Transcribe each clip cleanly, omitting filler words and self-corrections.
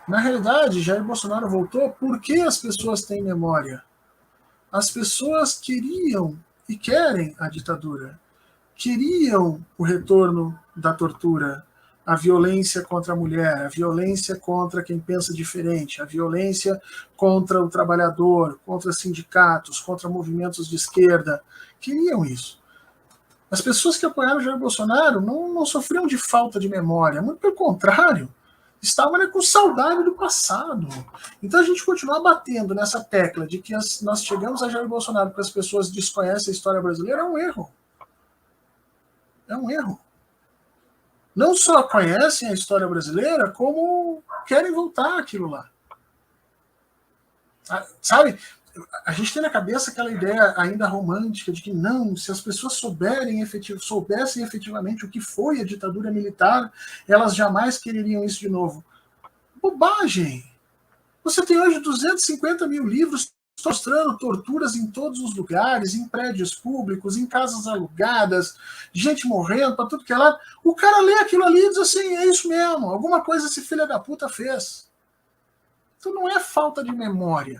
Na realidade, Jair Bolsonaro voltou porque as pessoas têm memória. As pessoas queriam e querem a ditadura. Queriam o retorno da tortura, a violência contra a mulher, a violência contra quem pensa diferente, a violência contra o trabalhador, contra sindicatos, contra movimentos de esquerda. Queriam isso. As pessoas que apoiaram Jair Bolsonaro não sofriam de falta de memória, muito pelo contrário, estavam, né, com saudade do passado. Então a gente continuar batendo nessa tecla de que nós chegamos a Jair Bolsonaro porque as pessoas desconhecem a história brasileira é um erro. É um erro. Não só conhecem a história brasileira, como querem voltar àquilo lá. Sabe? A gente tem na cabeça aquela ideia ainda romântica de que não, se as pessoas soubessem efetivamente o que foi a ditadura militar, elas jamais quereriam isso de novo. Bobagem! Você tem hoje 250 mil livros mostrando torturas em todos os lugares, em prédios públicos, em casas alugadas, gente morrendo para tudo que é lado. O cara lê aquilo ali e diz assim, é isso mesmo, alguma coisa esse filho da puta fez. Então não é falta de memória.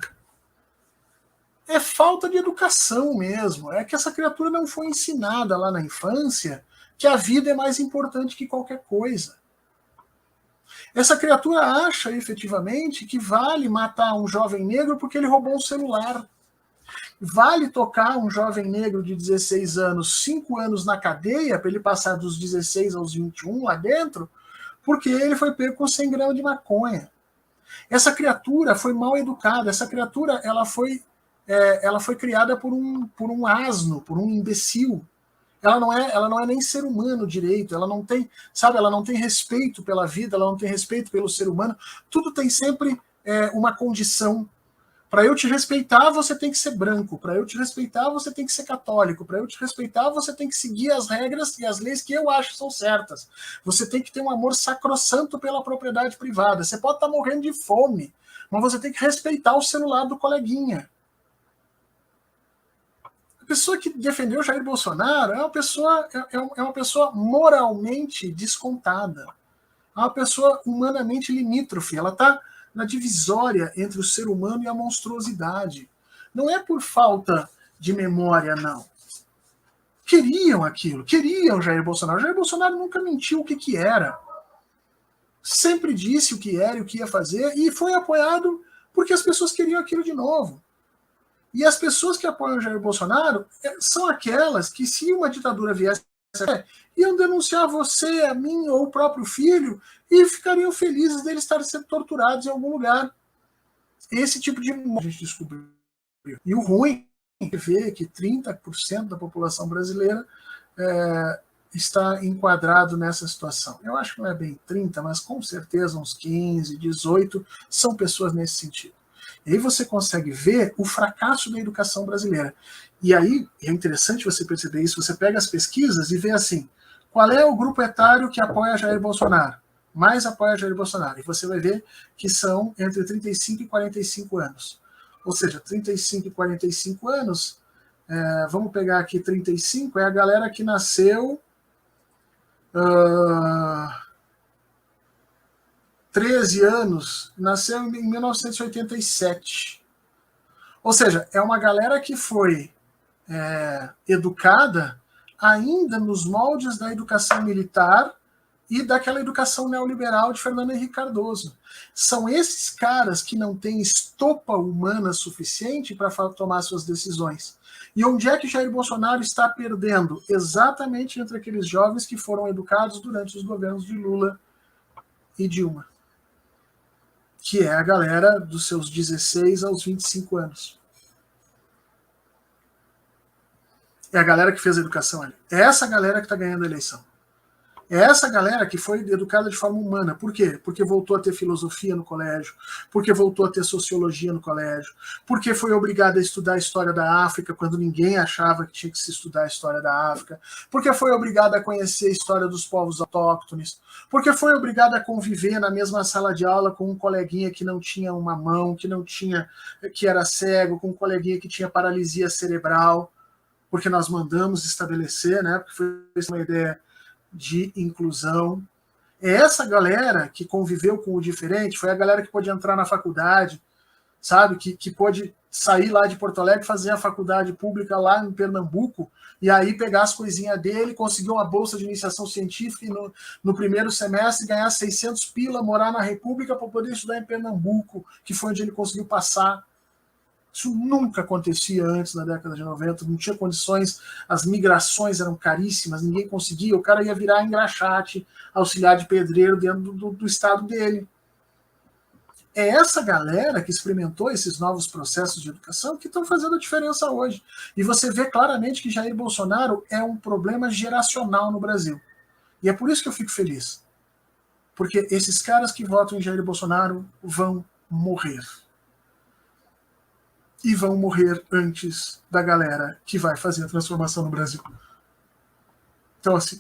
É falta de educação mesmo. É que essa criatura não foi ensinada lá na infância que a vida é mais importante que qualquer coisa. Essa criatura acha efetivamente que vale matar um jovem negro porque ele roubou um celular. Vale tocar um jovem negro de 16 anos, 5 anos na cadeia, para ele passar dos 16 aos 21 lá dentro, porque ele foi pego com 100 gramas de maconha. Essa criatura foi mal educada, essa criatura ela foi criada por um asno, por um imbecil. Ela não é nem ser humano direito, ela não tem, sabe, ela não tem respeito pela vida, ela não tem respeito pelo ser humano. Tudo tem sempre uma condição. Para eu te respeitar, você tem que ser branco. Para eu te respeitar, você tem que ser católico. Para eu te respeitar, você tem que seguir as regras e as leis que eu acho são certas. Você tem que ter um amor sacrossanto pela propriedade privada. Você pode estar morrendo de fome, mas você tem que respeitar o celular do coleguinha. A pessoa que defendeu Jair Bolsonaro é uma pessoa moralmente descontada. É uma pessoa humanamente limítrofe. Ela está na divisória entre o ser humano e a monstruosidade. Não é por falta de memória, não. Queriam aquilo, queriam Jair Bolsonaro. Jair Bolsonaro nunca mentiu o que era. Sempre disse o que era e o que ia fazer e foi apoiado porque as pessoas queriam aquilo de novo. E as pessoas que apoiam Jair Bolsonaro são aquelas que, se uma ditadura viesse, iam denunciar você, a mim ou o próprio filho e ficariam felizes deles estarem sendo torturados em algum lugar. Esse tipo de a gente descobriu. E o ruim é ver que 30% da população brasileira está enquadrado nessa situação. Eu acho que não é bem 30, mas com certeza uns 15, 18 são pessoas nesse sentido. E aí você consegue ver o fracasso da educação brasileira. E aí é interessante você perceber isso. Você pega as pesquisas e vê assim, qual é o grupo etário que apoia Jair Bolsonaro? Mais apoia Jair Bolsonaro. E você vai ver que são entre 35 e 45 anos. Ou seja, 35 e 45 anos, vamos pegar aqui 35, é a galera que nasceu 13 anos, nasceu em 1987. Ou seja, é uma galera que foi educada ainda nos moldes da educação militar e daquela educação neoliberal de Fernando Henrique Cardoso. São esses caras que não têm estopa humana suficiente para tomar suas decisões. E onde é que Jair Bolsonaro está perdendo? Exatamente entre aqueles jovens que foram educados durante os governos de Lula e Dilma, que é a galera dos seus 16 aos 25 anos. É a galera que fez a educação ali. É essa galera que está ganhando a eleição. É essa galera que foi educada de forma humana. Por quê? Porque voltou a ter filosofia no colégio, porque voltou a ter sociologia no colégio, porque foi obrigada a estudar a história da África quando ninguém achava que tinha que se estudar a história da África, porque foi obrigada a conhecer a história dos povos autóctones, porque foi obrigada a conviver na mesma sala de aula com um coleguinha que não tinha uma mão, que era cego, com um coleguinha que tinha paralisia cerebral, porque nós mandamos estabelecer, né, porque foi uma ideia de inclusão. É essa galera que conviveu com o diferente, foi a galera que pôde entrar na faculdade, sabe? Que pôde sair lá de Porto Alegre, fazer a faculdade pública lá em Pernambuco, e aí pegar as coisinhas dele, conseguir uma bolsa de iniciação científica e no primeiro semestre ganhar 600 pila, morar na República para poder estudar em Pernambuco, que foi onde ele conseguiu passar. Isso nunca acontecia antes, na década de 90, não tinha condições, as migrações eram caríssimas, ninguém conseguia, o cara ia virar engraxate, auxiliar de pedreiro dentro do estado dele. É essa galera que experimentou esses novos processos de educação que estão fazendo a diferença hoje. E você vê claramente que Jair Bolsonaro é um problema geracional no Brasil. E é por isso que eu fico feliz. Porque esses caras que votam em Jair Bolsonaro vão morrer. E vão morrer antes da galera que vai fazer a transformação no Brasil. Então, assim,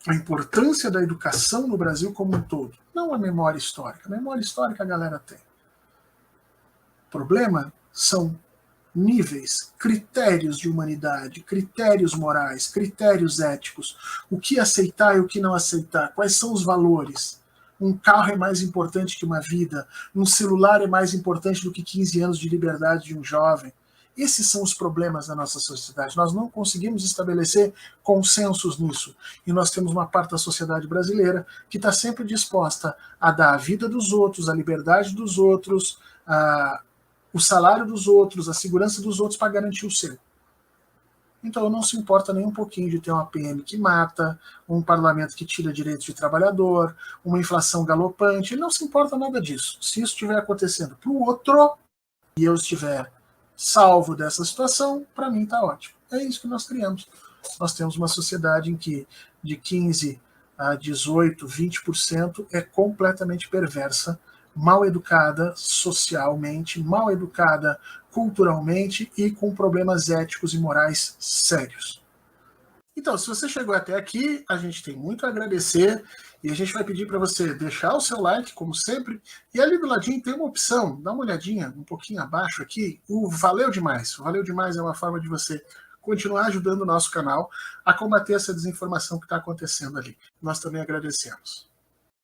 a importância da educação no Brasil como um todo, não a memória histórica. A memória histórica a galera tem. O problema são níveis, critérios de humanidade, critérios morais, critérios éticos, o que aceitar e o que não aceitar, quais são os valores. Um carro é mais importante que uma vida, um celular é mais importante do que 15 anos de liberdade de um jovem. Esses são os problemas da nossa sociedade. Nós não conseguimos estabelecer consensos nisso. E nós temos uma parte da sociedade brasileira que está sempre disposta a dar a vida dos outros, a liberdade dos outros, o salário dos outros, a segurança dos outros para garantir o seu. Então não se importa nem um pouquinho de ter uma PM que mata, um parlamento que tira direitos de trabalhador, uma inflação galopante, ele não se importa nada disso. Se isso estiver acontecendo para o outro, e eu estiver salvo dessa situação, para mim está ótimo. É isso que nós criamos. Nós temos uma sociedade em que de 15 a 18, 20% é completamente perversa, mal educada socialmente, mal educada culturalmente e com problemas éticos e morais sérios. Então, se você chegou até aqui, a gente tem muito a agradecer e a gente vai pedir para você deixar o seu like, como sempre, e ali do ladinho tem uma opção, dá uma olhadinha um pouquinho abaixo aqui, o Valeu Demais. O Valeu Demais é uma forma de você continuar ajudando o nosso canal a combater essa desinformação que está acontecendo ali. Nós também agradecemos.